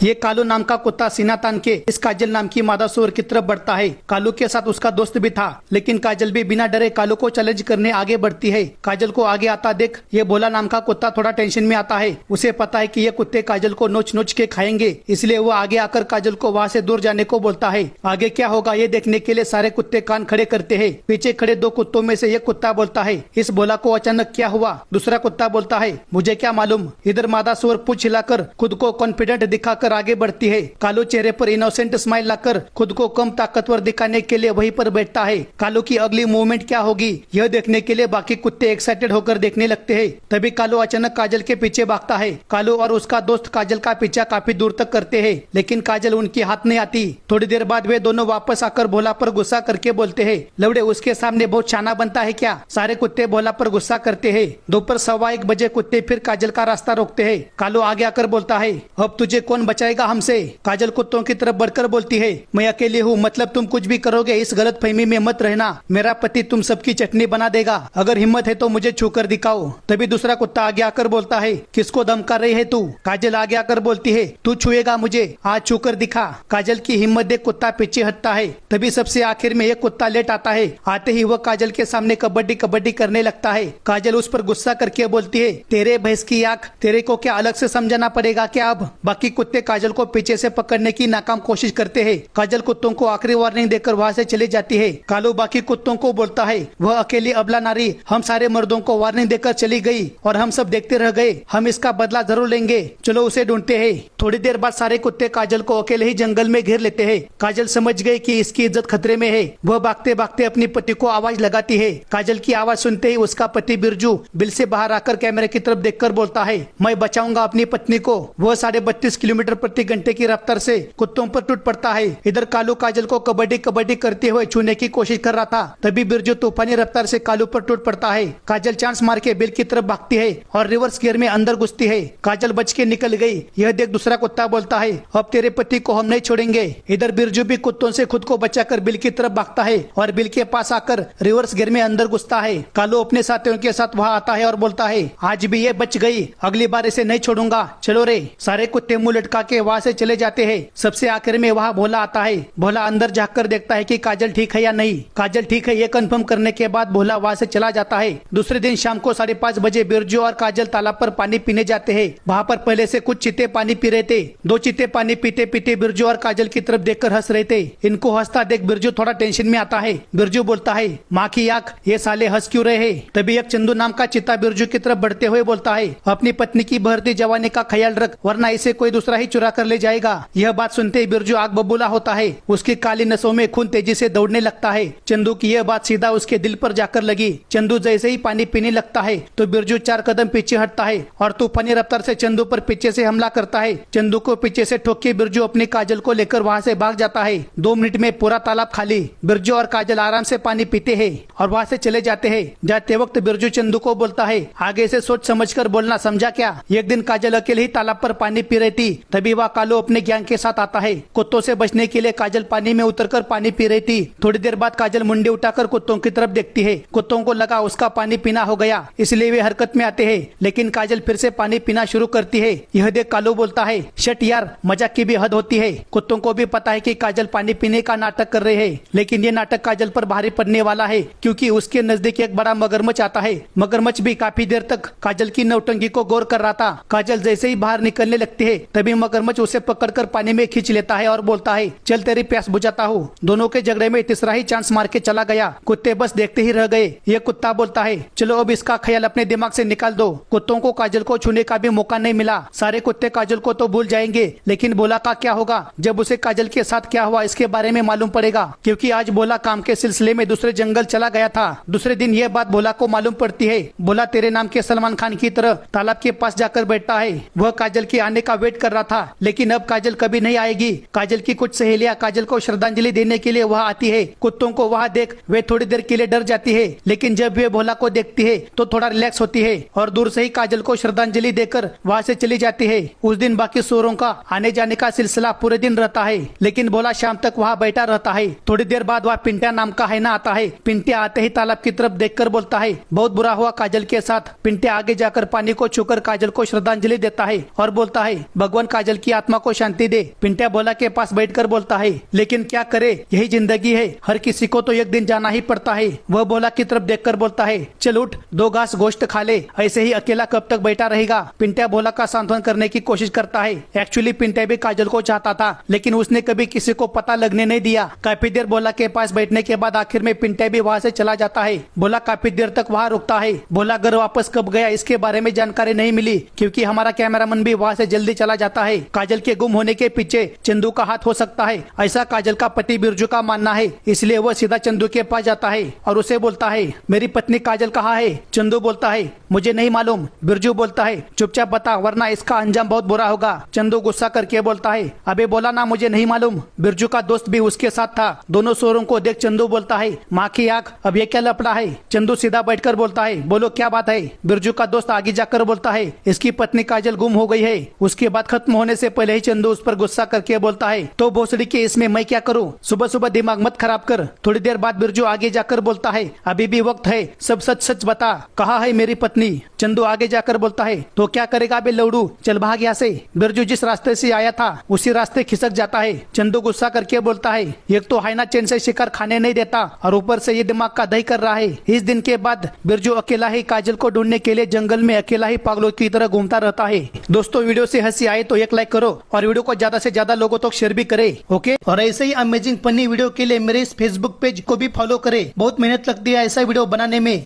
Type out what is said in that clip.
ये कालू नाम का कुत्ता सीना तान के इस काजल नाम की मादा सुअर की तरफ बढ़ता है। कालू के साथ उसका दोस्त भी था, लेकिन काजल भी बिना डरे कालू को चैलेंज करने आगे बढ़ती है। काजल को आगे आता देख ये भोला नाम का कुत्ता थोड़ा टेंशन में आता है। उसे पता है कि ये कुत्ते काजल को नोच नोच के खाएंगे, इसलिए वो आगे आकर काजल को वहाँ से दूर जाने को बोलता है। आगे क्या होगा ये देखने के लिए सारे कुत्ते कान खड़े करते हैं। पीछे खड़े दो कुत्तों में से एक कुत्ता बोलता है, इस भोला को अचानक क्या हुआ? दूसरा कुत्ता बोलता है, मुझे क्या मालूम। इधर मादा सुअर पूंछ हिलाकर खुद को कॉन्फिडेंट दिखाकर आगे बढ़ती है। कालू चेहरे पर इनोसेंट स्माइल लाकर खुद को कम ताकतवर दिखाने के लिए वहीं पर बैठता है। कालू की अगली मूवमेंट क्या होगी यह देखने के लिए बाकी कुत्ते एक्साइटेड होकर देखने लगते हैं। तभी कालू अचानक काजल के पीछे भागता है। कालू और उसका दोस्त काजल का पीछा काफी दूर तक करते हैं, लेकिन काजल उनके हाथ नहीं आती। थोड़ी देर बाद वे दोनों वापस आकर भोला पर गुस्सा करके बोलते हैं, लवड़े उसके सामने बहुत शाना बनता है क्या? सारे कुत्ते भोला पर गुस्सा करते हैं। दोपहर 1:15 बजे कुत्ते फिर काजल का रास्ता रोकते हैं। कालू आगे आकर बोलता है, अब तुझे कौन बचाएगा हमसे? काजल कुत्तों की तरफ बढ़कर बोलती है, मैं अकेली हूँ, मतलब तुम कुछ भी करोगे इस गलत फहमी में मत रहना। मेरा पति तुम सबकी चटनी बना देगा, अगर हिम्मत है तो मुझे छूकर दिखाओ। तभी दूसरा कुत्ता आगे आकर बोलता है, किसको धमका रही है तू? काजल आगे आकर बोलती है, तू छुएगा मुझे, आज छूकर दिखा। काजल की हिम्मत देख कुत्ता पीछे हटता है। तभी सबसे आखिर में एक कुत्ता लेट आता है। आते ही वह काजल के सामने कबड्डी कबड्डी करने लगता है। काजल उस पर गुस्सा करके बोलती है, तेरे भैंस की आंख, तेरे को क्या अलग से समझाना पड़ेगा क्या अब? बाकी कुत्ते काजल को पीछे से पकड़ने की नाकाम कोशिश करते हैं। काजल कुत्तों को आखिरी वार्निंग देकर वहाँ से चली जाती है। कालू बाकी कुत्तों को बोलता है, वह अकेली अबला नारी हम सारे मर्दों को वार्निंग देकर चली गई और हम सब देखते रह गए, हम इसका बदला जरूर लेंगे, चलो उसे ढूंढते हैं। थोड़ी देर बाद सारे कुत्ते काजल को अकेले ही जंगल में घेर लेते हैं। काजल समझ गई कि इसकी इज्जत खतरे में है। वह भागते भागते अपनी पति को आवाज लगाती है। काजल की आवाज सुनते ही उसका पति बिरजू बिल से बाहर आकर कैमरे की तरफ देखकर बोलता है, मैं बचाऊंगा अपनी पत्नी को। वह 32.5 किलोमीटर प्रति घंटे की रफ्तार से कुत्तों पर टूट पड़ता है। इधर कालू काजल को कबड्डी कबड्डी करते हुए छूने की कोशिश कर रहा था। तभी बिरजू तूफानी रफ्तार से कालू पर टूट पड़ता है। काजल चांस मार के बिल की तरफ भागती है और रिवर्स गियर में अंदर घुसती है। काजल बच के निकल गई। यह देख दूसरा कुत्ता बोलता है, अब तेरे पति को हम नहीं छोड़ेंगे। इधर बिरजू भी कुत्तों से खुद को बचाकर बिल की तरफ भागता है और बिल के पास आकर रिवर्स गियर में अंदर घुसता है। कालू अपने साथियों के साथ वहाँ आता है और बोलता है, आज भी ये बच गई, अगली बार इसे नहीं छोड़ूंगा, चलो रे। सारे कुत्ते मुंह लटका के वहाँ से चले जाते हैं। सबसे आखिर में वहाँ भोला आता है। भोला अंदर जाकर देखता है कि काजल ठीक है या नहीं। काजल ठीक है ये कंफर्म करने के बाद भोला वहाँ से चला जाता है। दूसरे दिन शाम को 5:30 बजे बिरजू और काजल तालाब पर पानी पीने जाते हैं। वहाँ पर पहले से कुछ चीते पानी पी रहे थे। दो चीते पानी पीते पीते बिरजू और काजल की तरफ देखकर हंस रहे थे। इनको हंसता देख बिरजू थोड़ा टेंशन में आता है। बिरजू बोलता है, माँ की आंख, ये साले हंस क्यों रहे हैं? तभी एक चंदू नाम का चीता बिरजू की तरफ बढ़ते हुए बोलता है, अपनी पत्नी की बढ़ती जवानी का ख्याल रख, वरना इसे कोई दूसरा ही चुरा कर ले जाएगा। यह बात सुनते ही बिरजू आग बबूला होता है। उसकी काली नसों में खून तेजी से दौड़ने लगता है। चंदू की यह बात सीधा उसके दिल पर जाकर लगी। चंदू जैसे ही पानी पीने लगता है तो बिरजू 4 कदम पीछे हटता है और तूफानी रफ्तार से चंदू पर पीछे से हमला करता है। चंदू को पीछे से ठोक के बिरजू अपनी काजल को लेकर वहाँ से भाग जाता है। 2 मिनट में पूरा तालाब खाली। बिरजू और काजल आराम से पानी पीते हैं और वहाँ से चले जाते हैं। जाते वक्त बिरजू चंदू को बोलता है, आगे से सोच समझ कर बोलना, समझा क्या? एक दिन काजल अकेले ही तालाब पर पानी पी रही थी। तभी वह कालू अपने गैंग के साथ आता है। कुत्तों से बचने के लिए काजल पानी में उतरकर पानी पी रही थी। थोड़ी देर बाद काजल मुंडी उठाकर कुत्तों की तरफ देखती है। कुत्तों को लगा उसका पानी पीना हो गया, इसलिए वे हरकत में आते हैं, लेकिन काजल फिर से पानी पीना शुरू करती है। यह देख कालू बोलता है, शट यार, मजाक की भी हद होती है। कुत्तों को भी पता है कि काजल पानी पीने का नाटक कर रहे हैं, लेकिन ये नाटक काजल पर भारी पड़ने वाला है, क्योंकि उसके नजदीक एक बड़ा मगरमच्छ आता है। मगरमच्छ भी काफी देर तक काजल की नौटंकी को गौर कर रहा था। काजल जैसे ही बाहर निकलने लगती है तभी मगरमच्छ उसे पकड़कर पानी में खींच लेता है और बोलता है, चल तेरी प्यास बुझाता हूँ। दोनों के झगड़े में तीसरा ही चांस मार के चला गया। कुत्ते बस देखते ही रह गए। ये कुत्ता बोलता है, चलो अब इसका ख्याल अपने दिमाग से निकाल दो। कुत्तों को काजल को छूने का भी मौका नहीं मिला। सारे कुत्ते काजल को तो भूल जाएंगे, लेकिन भोला का क्या होगा? जब उसे काजल के साथ क्या हुआ इसके बारे में मालूम पड़ेगा, क्योंकि आज भोला काम के सिलसिले में दूसरे जंगल चला गया था। दूसरे दिन यह बात भोला को मालूम पड़ती है। भोला तेरे नाम के सलमान खान की तरह तालाब के पास जाकर बैठता है। वह काजल के आने का वेट कर रहा था, लेकिन अब काजल कभी नहीं आएगी। काजल की कुछ सहेलियां काजल को श्रद्धांजलि देने के लिए वहाँ आती है। कुत्तों को वहाँ देख वे थोड़ी देर के लिए डर जाती है, लेकिन जब वे भोला को देखती है तो थोड़ा रिलैक्स होती है और दूर से ही काजल को श्रद्धांजलि देकर वहाँ से चली जाती है। उस दिन बाकी सुअरों का आने जाने का सिलसिला पूरे दिन रहता है, लेकिन भोला शाम तक वहाँ बैठा रहता है। थोड़ी देर बाद वहाँ पिंटिया नाम का हैना आता है। पिंटिया आते ही तालाब की तरफ देखकर बोलता है, बहुत बुरा हुआ काजल के साथ। पिंटिया आगे जाकर पानी को छूकर काजल को श्रद्धांजलि देता है और बोलता है, भगवान काजल काजल की आत्मा को शांति दे। पिंट्या भोला के पास बैठकर बोलता है, लेकिन क्या करे, यही जिंदगी है, हर किसी को तो एक दिन जाना ही पड़ता है। वह भोला की तरफ देखकर बोलता है, चल उठ, 2 घास गोश्त खा ले, ऐसे ही अकेला कब तक बैठा रहेगा। पिंट्या भोला का सांत्वन करने की कोशिश करता है। एक्चुअली पिंट्या भी काजल को चाहता था, लेकिन उसने कभी किसी को पता लगने नहीं दिया। काफी देर भोला के पास बैठने के बाद आखिर में पिंट्या भी वहाँ से चला जाता है। भोला काफी देर तक वहाँ रुकता है। भोला घर वापस कब गया इसके बारे में जानकारी नहीं मिली, क्योंकि हमारा कैमरामैन भी वहाँ से जल्दी चला जाता है। काजल के गुम होने के पीछे चंदू का हाथ हो सकता है, ऐसा काजल का पति बिरजू का मानना है। इसलिए वह सीधा चंदू के पास जाता है और उसे बोलता है, मेरी पत्नी काजल कहाँ है। चंदू बोलता है, मुझे नहीं मालूम। बिरजू बोलता है, चुपचाप बता, वरना इसका अंजाम बहुत बुरा होगा। चंदू गुस्सा करके बोलता है, अबे बोला ना मुझे नहीं मालूम। बिरजू का दोस्त भी उसके साथ था। दोनों सोरों को देख चंदू बोलता है, माँ की आंख, अब ये क्या लफड़ा है। चंदू सीधा बैठकर बोलता है, बोलो क्या बात है। बिरजू का दोस्त आगे जाकर बोलता है, इसकी पत्नी काजल गुम हो गई है। उसके बाद खत्म होने से पहले ही चंदू उस पर गुस्सा करके बोलता है, तो भोसड़ी के इसमें मैं क्या करूँ, सुबह सुबह दिमाग मत खराब कर। थोड़ी देर बाद बिरजू आगे जाकर बोलता है, अभी भी वक्त है, सब सच सच बता, कहाँ है मेरी पत्नी। चंदू आगे जाकर बोलता है, तो क्या करेगा बे लौड़ू, चल भाग यहाँ से। बिरजू जिस रास्ते से आया था उसी रास्ते खिसक जाता है। चंदू गुस्सा करके बोलता है, एक तो हाइना चैन से शिकार खाने नहीं देता और ऊपर से ये दिमाग का दही कर रहा है। इस दिन के बाद बिरजू अकेला ही काजल को ढूंढने के लिए जंगल में अकेला ही पागलों की तरह घूमता रहता है। दोस्तों वीडियो से हंसी आए तो एक लाइक करो और वीडियो को ज्यादा से ज्यादा लोगों तक शेयर भी करे, ओके। और ऐसे ही अमेजिंग फनी वीडियो के लिए मेरे इस फेसबुक पेज को भी फॉलो करे। बहुत मेहनत लगती है ऐसा वीडियो बनाने में।